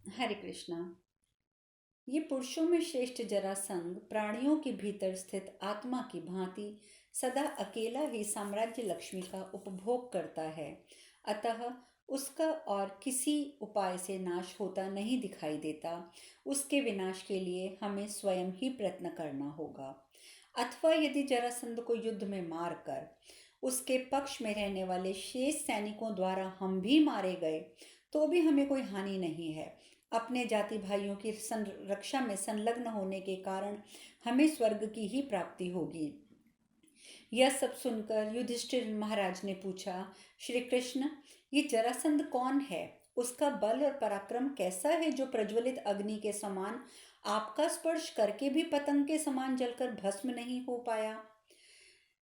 हरे कृष्णा। ये पुरुषों में श्रेष्ठ जरासंध प्राणियों के भीतर स्थित आत्मा की भांति सदा अकेला ही साम्राज्य लक्ष्मी का उपभोग करता है। अतः उसका और किसी उपाय से नाश होता नहीं दिखाई देता। उसके विनाश के लिए हमें स्वयं ही प्रयत्न करना होगा। अथवा यदि जरासंध को युद्ध में मारकर उसके पक्ष में रहने वाले शेष सैनिकों द्वारा हम भी मारे गए तो भी हमें कोई हानि नहीं है। अपने जाति भाइयों की संरक्षा में संलग्न होने के कारण हमें स्वर्ग की ही प्राप्ति होगी। यह सब सुनकर युधिष्ठिर महाराज ने पूछा, श्री कृष्ण, ये जरासंध कौन है? उसका बल और पराक्रम कैसा है जो प्रज्वलित अग्नि के समान आपका स्पर्श करके भी पतंग के समान जलकर भस्म नहीं हो पाया?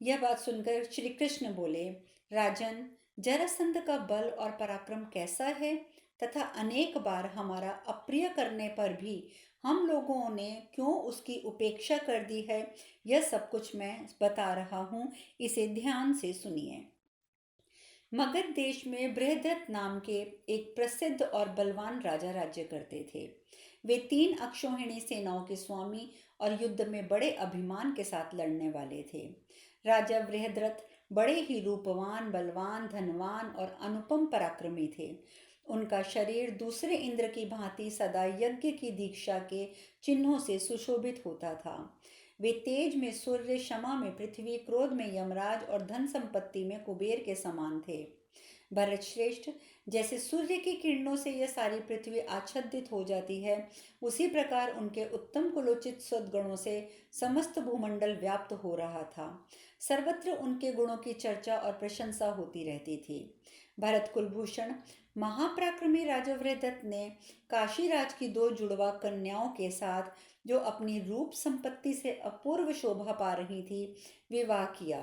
यह बात सुनकर श्री कृष्ण बोले, राजन, जरासंध का बल और पराक्रम कैसा है तथा अनेक बार हमारा अप्रिय करने पर भी हम लोगों ने क्यों उसकी उपेक्षा कर दी है, यह सब कुछ मैं बता रहा हूँ, इसे ध्यान से सुनिए। मगध देश में बृहद्रथ नाम के एक प्रसिद्ध और बलवान राजा राज्य करते थे। वे 3 अक्षौहिणी सेनाओं के स्वामी और युद्ध में बड़े अभिमान के साथ लड़ने वाले थे। राजा बृहद्रथ बड़े ही रूपवान, बलवान, धनवान और अनुपम पराक्रमी थे। उनका शरीर दूसरे इंद्र की भांति सदा यज्ञ की दीक्षा के चिन्हों से सुशोभित होता था। वे तेज में सूर्य, क्षमा में पृथ्वी, क्रोध में यमराज और धन संपत्ति में कुबेर के समान थे। भरत श्रेष्ठ, जैसे सूर्य की किरणों से यह सारी पृथ्वी आच्छादित हो जाती है, उसी प्रकार उनके उत्तम कुलोचित सद्गुणों से समस्त भूमंडल व्याप्त हो रहा था। सर्वत्र उनके गुणों की चर्चा और प्रशंसा होती रहती थी। भरत कुलभूषण महापराक्रमी राजा वृहदत्त ने काशीराज की 2 जुड़वा कन्याओं के साथ, जो अपनी रूप संपत्ति से अपूर्व शोभा पा रही थी, विवाह किया।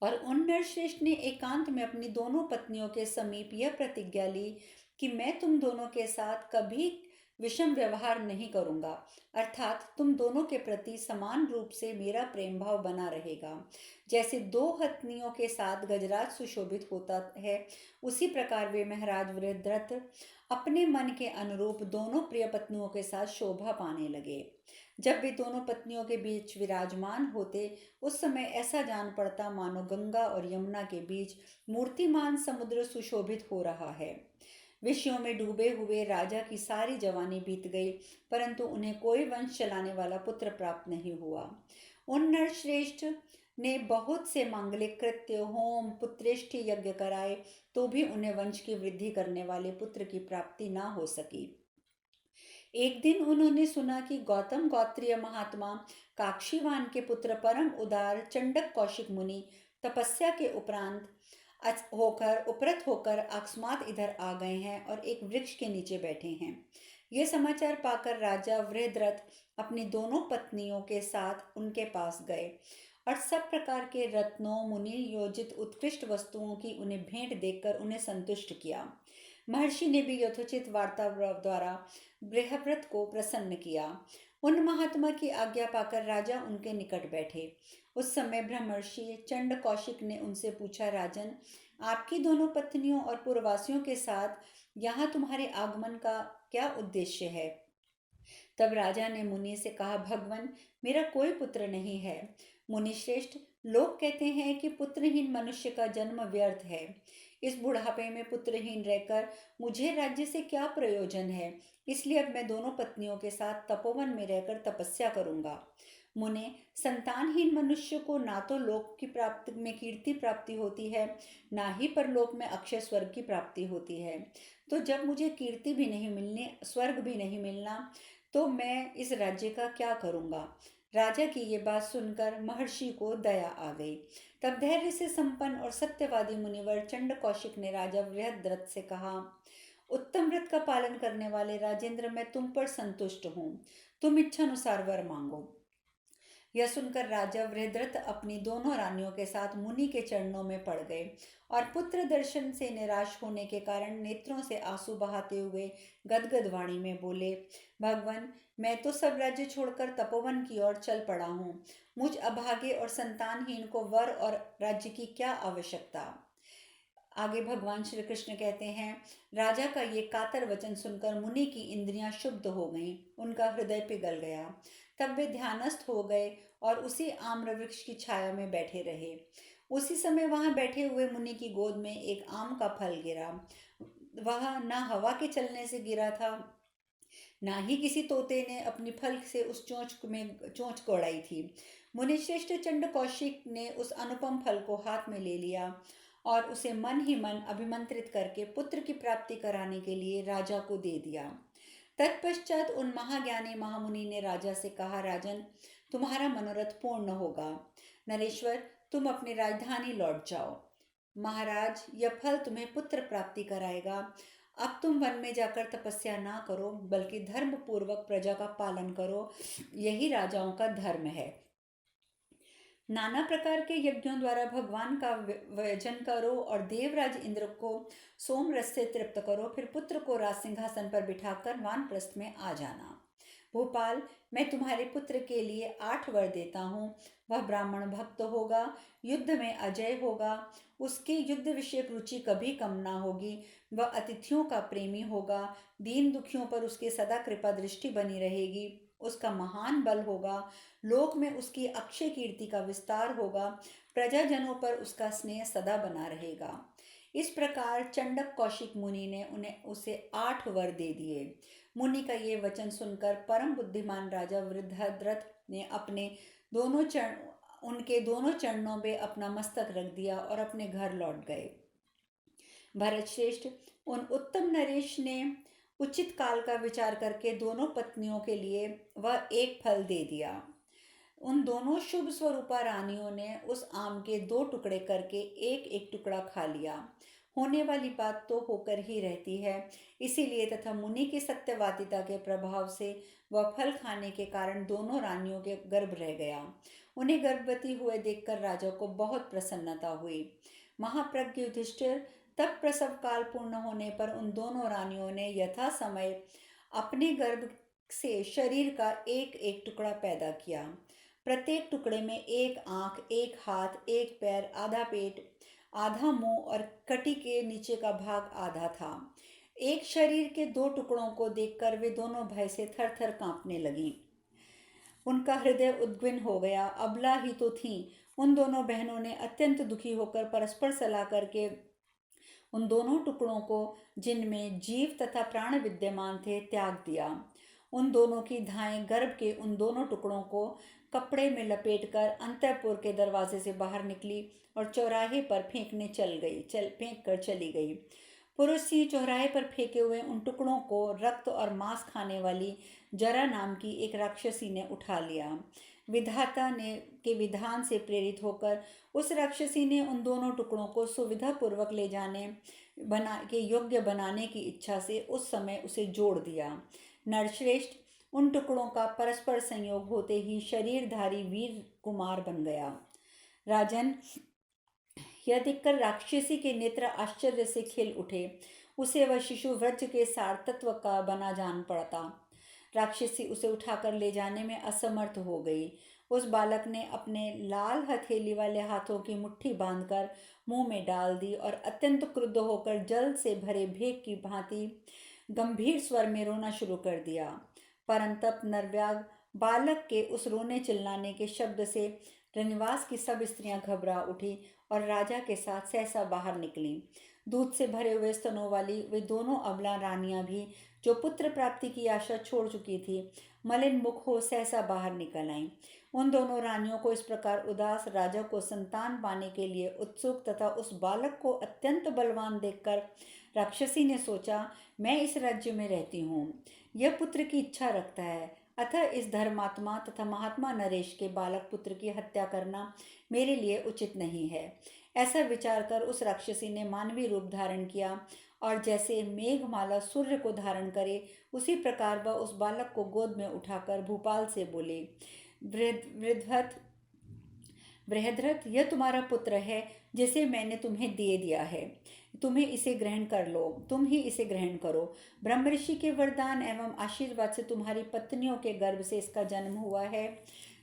और उन नरश्रेष्ठ ने एकांत में अपनी दोनों पत्नियों के समीप यह प्रतिज्ञा ली कि मैं तुम दोनों के साथ कभी विषम व्यवहार नहीं करूंगा, अर्थात तुम दोनों के प्रति समान रूप से मेरा प्रेम भाव बना रहेगा। जैसे 2 हथनियों के साथ गजराज सुशोभित होता है, उसी प्रकार वे महाराज वृहद्रथ अपने मन के अनुरूप दोनों प्रिय पत्नियों के साथ शोभा पाने लगे। जब वे दोनों पत्नियों के बीच विराजमान होते, उस समय ऐसा जान पड़ता मानो गंगा और यमुना के बीच मूर्तिमान समुद्र सुशोभित हो रहा है। विषयों में डूबे हुए राजा की सारी जवानी बीत गई, परंतु उन्हें कोई वंश चलाने वाला पुत्र प्राप्त नहीं हुआ। उन नरश्रेष्ठ ने बहुत से मांगलिक कृत्य, होम, पुत्रेष्टि यज्ञ कराए, तो भी उन्हें वंश की वृद्धि करने वाले पुत्र की प्राप्ति ना हो सकी। एक दिन उन्होंने सुना कि गौतम गोत्रीय महात्मा काक्षीवान के पुत्र परम उदार चंडक कौशिक मुनि तपस्या के उपरांत उपरत होकर अकस्मात इधर आ गए हैं और एक वृक्ष के नीचे बैठे हैं। ये समाचार पाकर राजा वृहद्रथ अपनी दोनों पत्नियों के साथ उनके पास गए और सब प्रकार के रत्नों, मुनि योजित उत्कृष्ट वस्तुओं की उन्हें भेंट देकर उन्हें संतुष्ट किया। महर्षि ने भी यथोचित वार्ता द्वारा बृहद्रथ को प्रसन्न किया। उन महात्मा की आज्ञा पाकर राजा उनके निकट बैठे। उस समय ब्रह्मर्षि चंड कौशिक ने उनसे पूछा, राजन, आपकी दोनों पत्नियों और पुरवासियों के साथ यहाँ तुम्हारे आगमन का क्या उद्देश्य है? तब राजा ने मुनि से कहा, भगवन, मेरा कोई पुत्र नहीं है। मुनि श्रेष्ठ, लोग कहते हैं कि पुत्रहीन मनुष्य का जन्म व्यर्थ है। इस बुढ़ापे में पुत्रहीन रहकर मुझे राज्य से क्या प्रयोजन है? इसलिए अब मैं दोनों पत्नियों के साथ तपोवन में रहकर तपस्या करूंगा। मुने, संतानहीन मनुष्य को ना तो लोक की प्राप्ति में कीर्ति प्राप्ति होती है, ना ही परलोक में अक्षय स्वर्ग की प्राप्ति होती है। तो जब मुझे कीर्ति भी नहीं मिलने, स्वर्ग भी नहीं मिलना, तो मैं इस राज्य का क्या करूंगा? राजा की ये बात सुनकर महर्षि को दया आ गई। तब धैर्य से संपन्न और सत्यवादी मुनिवर चंड कौशिक ने राजा बृहद्रथ से कहा, उत्तम व्रत का पालन करने वाले राजेंद्र, मैं तुम पर संतुष्ट हूँ। तुम इच्छा अनुसार वर मांगो। यह सुनकर राजा वृहद्रथ अपनी दोनों रानियों के साथ मुनि के चरणों में पड़ गए और पुत्र दर्शन से निराश होने के कारण नेत्रों से आंसू बहाते हुए गदगद वाणी में बोले, भगवान, मैं तो सब राज्य छोड़कर तपोवन की ओर चल पड़ा हूँ। मुझ अभागे और संतानहीन को वर और राज्य की क्या आवश्यकता? आगे भगवान श्री कृष्ण कहते हैं, राजा का ये कातर वचन सुनकर मुनि की इंद्रियां शुद्ध हो गईं, उनका हृदय पिघल गया। तब वे ध्यानस्थ हो गए और उसी आम्र वृक्ष की छाया में बैठे रहे। उसी समय वहां बैठे हुए मुनि की गोद में एक आम का फल गिरा। वह न हवा के चलने से गिरा था, ना ही किसी तोते ने अपनी फल से उस चोंच कोड़ाई थी। मुनिश्रेष्ठ चंड कौशिक ने उस अनुपम फल को हाथ में ले लिया और उसे मन ही मन अभिमंत्रित करके पुत्र की प्राप्ति कराने के लिए राजा को दे दिया। तत्पश्चात उन महाज्ञानी महामुनि ने राजा से कहा, राजन, तुम्हारा मनोरथ पूर्ण होगा। नरेश्वर, तुम अपनी राजधानी लौट जाओ। महाराज, यह फल तुम्हें पुत्र प्राप्ति कराएगा। अब तुम वन में जाकर तपस्या ना करो, बल्कि धर्म पूर्वक प्रजा का पालन करो। यही राजाओं का धर्म है। नाना प्रकार के यज्ञों द्वारा भगवान का भजन करो और देवराज इंद्र को सोम रस से तृप्त करो। फिर पुत्र को राज सिंहासन पर बिठाकर वानप्रस्थ में आ जाना। भोपाल, मैं तुम्हारे पुत्र के लिए 8 वर देता हूँ। वह ब्राह्मण भक्त होगा, युद्ध में अजय होगा, उसकी युद्ध विषयक रुचि कभी कम ना होगी, वह अतिथियों का प्रेमी होगा, दीन दुखियों पर उसकी सदा कृपा दृष्टि बनी रहेगी, उसका महान बल होगा, लोक में उसकी अक्षय कीर्ति का विस्तार होगा, प्रजाजनों पर उसका स्नेह सदा बना रहेगा। इस प्रकार चंडक कौशिक मुनि ने उसे 8 वर दे दिए। मुनि का ये वचन सुनकर परम बुद्धिमान राजा वृद्धद्रथ ने उनके दोनों चरणों में अपना मस्तक रख दिया और अपने घर लौट गए। भरत श्रेष्ठ, उन उत्तम नरेश ने उचित काल का विचार करके दोनों पत्नियों के लिए वह एक फल दे दिया। उन दोनों शुभ स्वरूपा रानियों ने उस आम के 2 टुकड़े करके एक एक टुकड़ा खा लिया। होने वाली बात तो होकर ही रहती है, इसीलिए तथा मुनि की सत्यवादिता के प्रभाव से वह फल खाने के कारण दोनों रानियों के गर्भ रह गया। उन्हें गर्भवती हुए देखकर राजा को बहुत प्रसन्नता हुई। महाप्रज्ञ युधिष्ठिर, तब प्रसव काल पूर्ण होने पर उन दोनों रानियों ने यथा समय अपने गर्भ से शरीर का एक एक टुकड़ा पैदा किया। प्रत्येक टुकड़े में एक आंख, एक हाथ, एक पैर, आधा पेट, आधा मुंह और कटी के नीचे का भाग आधा था। एक शरीर के 2 टुकड़ों को देखकर वे दोनों भय से थर थर कांपने लगीं। उनका हृदय उद्विग्न हो गया। अबला ही तो थीं। उन दोनों बहनों ने अत्यंत दुखी होकर परस्पर सलाह करके उन दोनों टुकड़ों को, जिनमें जीव तथा प्राण विद्यमान थे, त्याग दिया। उन दोनों की धाएं गर्भ के उन दोनों टुकड़ों को कपड़े में लपेटकर अंतःपुर के दरवाजे से बाहर निकली और चौराहे पर फेंक कर चली गई। पुरुष सिंह चौराहे पर फेंके हुए उन टुकड़ों को रक्त और मांस खाने वाली जरा नाम की एक राक्षसी ने उठा लिया। विधाता ने के विधान से प्रेरित होकर उस राक्षसी ने उन दोनों टुकड़ों को सुविधा पूर्वक ले जाने के योग्य बनाने की इच्छा से उस समय उसे जोड़ दिया। नरश्रेष्ठ, उन टुकड़ों का परस्पर संयोग होते ही शरीरधारी वीर कुमार बन गया। राजन, यह देखकर राक्षसी के नेत्र आश्चर्य से खिल उठे। उसे वह शिशु व्रज के सार तत्व का बना जान पड़ता। राक्षसी उसे उठाकर ले जाने में असमर्थ हो गई। उस बालक ने अपने लाल हथेली वाले हाथों की मुट्ठी बांधकर मुंह में डाल दी और अत्यंत क्रुद्ध होकर जल से भरे भेग की भांति गंभीर स्वर में रोना शुरू कर दिया। परंतप नरव्याग बालक के उस रोने चिल्लाने के शब्द से रनिवास की सब स्त्रियां घबरा उठी और राजा के साथ सहसा बाहर निकलीं। दूध से भरे हुए स्तनों वाली वे दोनों अबला रानियां भी, जो पुत्र प्राप्ति की आशा छोड़ चुकी थी, मलिन मुख हो सहसा बाहर निकल आईं। उन दोनों रानियों को इस प्रकार उदास राजा को संतान पाने के लिए उत्सुक तथा उस बालक को अत्यंत बलवान देखकर राक्षसी ने सोचा, मैं इस राज्य में रहती हूँ, यह पुत्र की इच्छा रखता है, अतः इस धर्मात्मा तथा महात्मा नरेश के बालक पुत्र की हत्या करना मेरे लिए उचित नहीं है। ऐसा विचार कर उस राक्षसी ने मानवीय रूप धारण किया और जैसे मेघमाला सूर्य को धारण करे, उसी प्रकार वह उस बालक को गोद में उठाकर भूपाल से बोले, बृहद्रथ, यह तुम्हारा पुत्र है जिसे मैंने तुम्हें दे दिया है। तुम्हें इसे ग्रहण कर लो, तुम ही इसे ग्रहण करो। ब्रह्मऋषि के वरदान एवं आशीर्वाद से तुम्हारी पत्नियों के गर्भ से इसका जन्म हुआ है।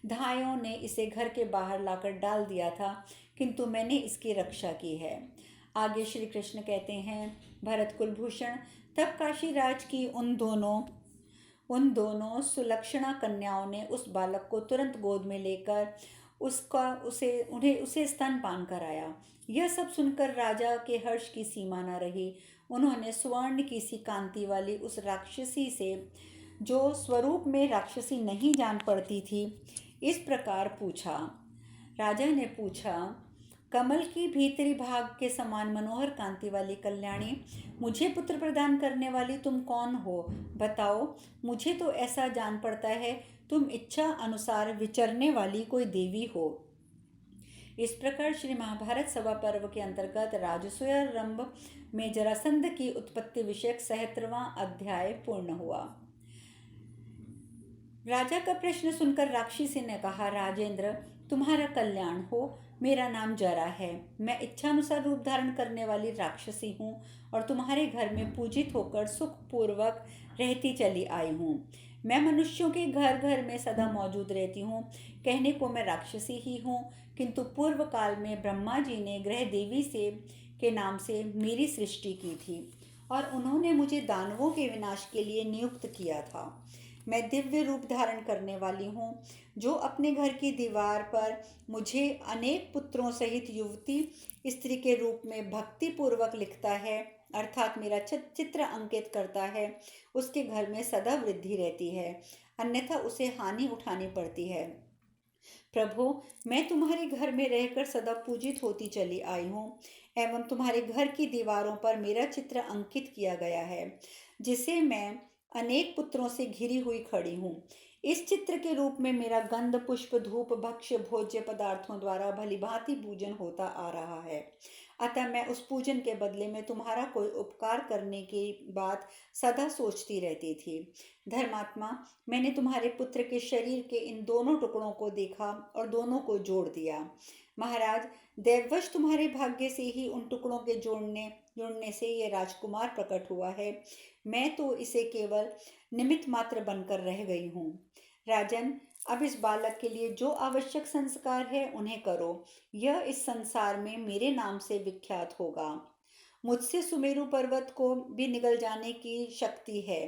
धायों ने इसे घर के बाहर लाकर डाल दिया था, किंतु मैंने इसकी रक्षा की है। आगे श्री कृष्ण कहते हैं, भरत कुलभूषण, तब काशीराज की उन दोनों सुलक्षणा कन्याओं ने उस बालक को तुरंत गोद में लेकर उसे स्तनपान कराया। यह सब सुनकर राजा के हर्ष की सीमा न रही। उन्होंने स्वर्ण की सी कांति वाली उस राक्षसी से, जो स्वरूप में राक्षसी नहीं जान पड़ती थी, इस प्रकार पूछा। राजा ने पूछा, कमल की भीतरी भाग के समान मनोहर कांति वाली कल्याणी, मुझे पुत्र प्रदान करने वाली तुम कौन हो? बताओ। मुझे तो ऐसा जान पड़ता है तुम इच्छा अनुसार विचरने वाली कोई देवी हो। इस प्रकार श्री महाभारत सभा पर्व के अंतर्गत राजसूयारंभ में जरासंध की उत्पत्ति विषयक 77वां अध्याय पूर्ण हुआ। राजा का प्रश्न सुनकर राक्षसी ने कहा, राजेंद्र, तुम्हारा कल्याण हो। मेरा नाम जरा है। मैं इच्छानुसार रूप धारण करने वाली राक्षसी हूँ और तुम्हारे घर में पूजित होकर सुखपूर्वक रहती चली आई हूँ। मैं मनुष्यों के घर घर में सदा मौजूद रहती हूँ। कहने को मैं राक्षसी ही हूँ, किंतु पूर्व काल में ब्रह्मा जी ने ग्रह देवी के नाम से मेरी सृष्टि की थी और उन्होंने मुझे दानवों के विनाश के लिए नियुक्त किया था। मैं दिव्य रूप धारण करने वाली हूँ, जो अपने घर की दीवार पर मुझे अनेक पुत्रों सहित युवती स्त्री के रूप में भक्ति पूर्वक लिखता है, अर्थात मेरा चित्र अंकित करता है, उसके घर में सदा वृद्धि रहती है, अन्यथा उसे हानि उठानी पड़ती है। प्रभु, मैं तुम्हारे घर में रहकर सदा पूजित होती चली आई हूँ एवं तुम्हारे घर की दीवारों पर मेरा चित्र अंकित किया गया है, जिसे मैं अनेक पुत्रों से घिरी हुई खड़ी हूँ। इस चित्र के रूप में मेरा गंध, पुष्प, धूप, भक्ष्य, भोज्य पदार्थों द्वारा भलीभांति पूजन होता आ रहा है। अतः मैं उस पूजन के बदले में तुम्हारा कोई उपकार करने की बात सदा सोचती रहती थी। धर्मात्मा, मैंने तुम्हारे पुत्र के शरीर के इन दोनों टुकड़ों को देखा और दोनों को जोड़ दिया। महाराज, दैववश तुम्हारे भाग्य से ही उन टुकड़ों के जोड़ने से ये राजकुमार प्रकट हुआ है। मैं तो इसे केवल निमित्त मात्र बनकर रह गई हूँ। राजन, अब इस बालक के लिए जो आवश्यक संस्कार है उन्हें करो। यह इस संसार में मेरे नाम से विख्यात होगा। मुझसे सुमेरु पर्वत को भी निगल जाने की शक्ति है।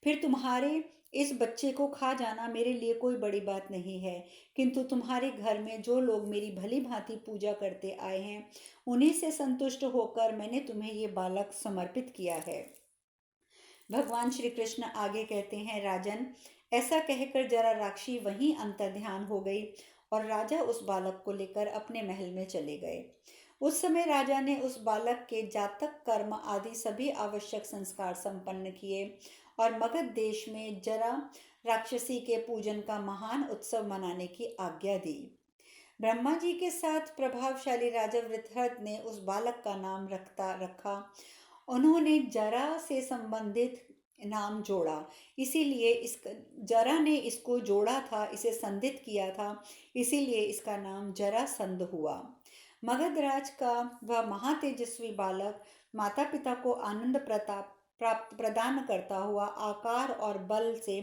फिर तुम्हारे इस बच्चे को खा जाना मेरे लिए कोई बड़ी बात नहीं है, किंतु तुम्हारे घर में जो लोग मेरी भली भांति पूजा करते आए हैं, उन्हीं से संतुष्ट होकर मैंने तुम्हें ये बालक समर्पित किया है। भगवान श्री कृष्ण आगे कहते हैं, राजन, ऐसा कहकर जरा राक्षी वहीं अंतर्ध्यान हो गई और राजा उस बालक को लेकर अपने महल में चले गए। उस समय राजा ने उस बालक के जातक, कर्म आदि सभी आवश्यक संस्कार संपन्न किए और मगध देश में जरा राक्षसी के पूजन का महान उत्सव मनाने की आज्ञा दी। ब्रह्मा जी के साथ प्रभावशाली राजा वृत्रहत ने उस बालक का नाम रखा। उन्होंने जरा से संबंधित नाम जोड़ा, इसीलिए जरा ने इसको जोड़ा था, इसे संधित किया था, इसीलिए इसका नाम जरासंध हुआ। मगधराज का वह महातेजस्वी बालक माता पिता को आनंद प्रदान करता हुआ आकार और बल से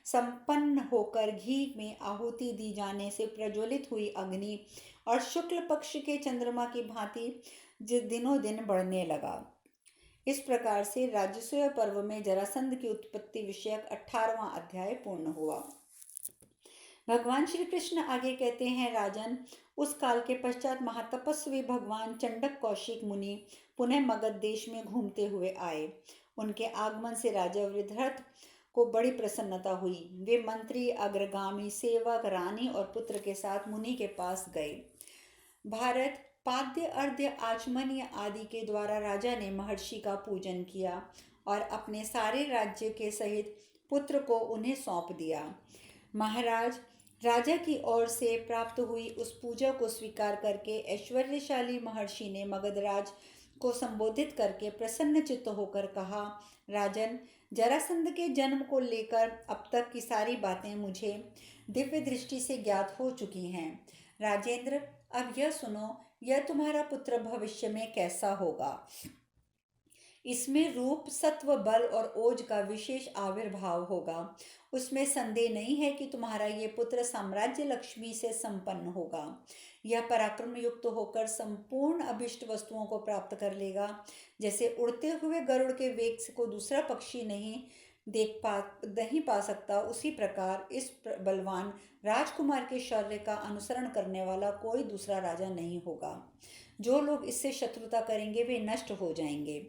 संपन्न होकर घी में आहुति दी जाने से प्रज्वलित हुई अग्नि और शुक्ल पक्ष के चंद्रमा की भांति दिनों दिन बढ़ने लगा। इस प्रकार से राजसूय पर्व में जरासंध की उत्पत्ति विषयक 18वां अध्याय पूर्ण हुआ। भगवान श्री कृष्ण आगे कहते हैं, राजन, उस काल के पश्चात महातपस्वी भगवान चंडक कौशिक मुनि पुनः मगध देश में घूमते हुए आए। उनके आगमन से राजा वृत्रहत को बड़ी प्रसन्नता हुई। वे मंत्री, अग्रगामी, सेवक, रानी और पुत्र के साथ मुनि के पास गए। भारत, पाद्य, अर्घ्य, आचमनीय आदि के द्वारा राजा ने महर्षि का पूजन किया और अपने सारे राज्य के सहित पुत्र को उन्हें सौंप दिया। महाराज, राजा की ओर से प्राप्त हुई उस पूजा को स्वीकार करके ऐश्वर्यशाली महर्षि ने मगधराज को संबोधित करके प्रसन्न चित्त होकर कहा, राजन, जरासंध के जन्म को लेकर अब तक की सारी बातें मुझे दिव्य दृष्टि से ज्ञात हो चुकी हैं। राजेंद्र, अब यह सुनो, यह तुम्हारा पुत्र भविष्य में कैसा होगा। इसमें रूप, सत्व, बल और ओज का विशेष आविर्भाव होगा। उसमें संदेह नहीं है कि तुम्हारा ये पुत्र साम्राज्य लक्ष्मी से संपन्न होगा। यह पराक्रम युक्त होकर संपूर्ण अभिष्ट वस्तुओं को प्राप्त कर लेगा। जैसे उड़ते हुए गरुड़ के वेग को दूसरा पक्षी नहीं पा सकता, उसी प्रकार इस बलवान राजकुमार के शौर्य का अनुसरण करने वाला कोई दूसरा राजा नहीं होगा। जो लोग इससे शत्रुता करेंगे वे नष्ट हो जाएंगे।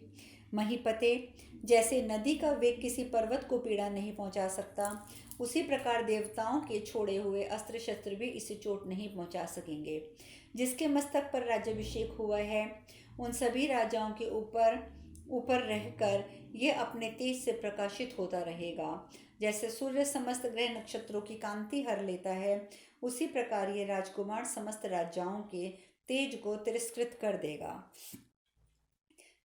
महीपते, जैसे नदी का वेग किसी पर्वत को पीड़ा नहीं पहुंचा सकता, उसी प्रकार देवताओं के छोड़े हुए अस्त्र शस्त्र भी इसे चोट नहीं पहुंचा सकेंगे। जिसके मस्तक पर राज्याभिषेक हुआ है उन सभी राजाओं के ऊपर ऊपर रहकर यह अपने तेज से प्रकाशित होता रहेगा। जैसे सूर्य समस्त ग्रह नक्षत्रों की कांति हर लेता है, उसी प्रकार ये राजकुमार समस्त राजाओं के तेज को तिरस्कृत कर देगा।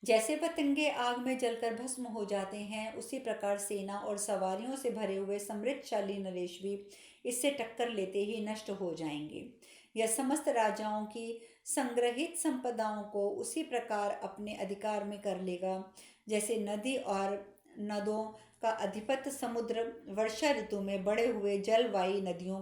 जैसे पतंगे आग में जलकर भस्म हो जाते हैं, उसी प्रकार सेना और सवारियों से भरे हुए समृद्धशाली नरेश भी इससे टक्कर लेते ही नष्ट हो जाएंगे। यह समस्त राजाओं की संग्रहित संपदाओं को उसी प्रकार अपने अधिकार में कर लेगा, जैसे नदी और नदों का अधिपत्य समुद्र वर्षा ऋतु में बढ़े हुए जलवायु नदियों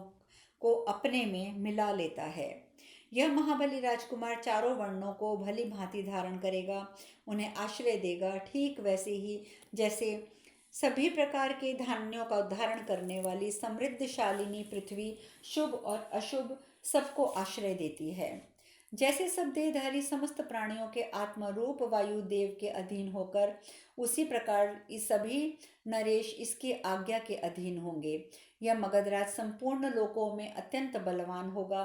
को अपने में मिला लेता है। यह महाबली राजकुमार चारों वर्णों को भली भांति धारण करेगा, उन्हें आश्रय देगा, ठीक वैसे ही जैसे सभी प्रकार के धान्यों का उद्धारण करने वाली समृद्धशालिनी पृथ्वी शुभ और अशुभ सबको आश्रय देती है। जैसे सब देहधारी समस्त प्राणियों के आत्मा रूप वायु देव के अधीन होकर, उसी प्रकार इस सभी नरेश इसकी आज्ञा के अधीन होंगे। यह मगधराज संपूर्ण लोकों में अत्यंत बलवान होगा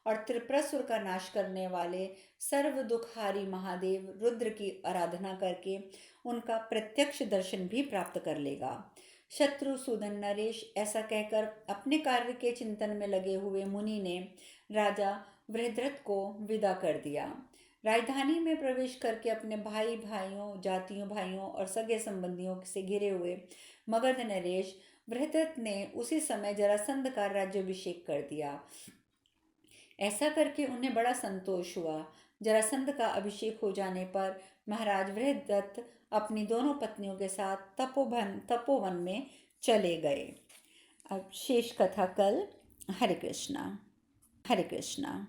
और त्रिपुरासुर का नाश करने वाले सर्व दुखहारी महादेव रुद्र की आराधना करके उनका प्रत्यक्ष दर्शन भी प्राप्त कर लेगा। शत्रुसूदन नरेश ऐसा कहकर अपने कार्य के चिंतन में लगे हुए मुनि ने राजा वृहद्रथ को विदा कर दिया। राजधानी में प्रवेश करके अपने जातियों भाइयों और सगे संबंधियों से घिरे हुए मगध नरेश वृहद्रथ ने उसी समय जरासंध का राज्याभिषेक कर दिया। ऐसा करके उन्हें बड़ा संतोष हुआ। जरासंध का अभिषेक हो जाने पर महाराज वृहद्रथ अपनी दोनों पत्नियों के साथ तपोवन में चले गए। अब शेष कथा कल। हरे कृष्णा। हरे कृष्णा।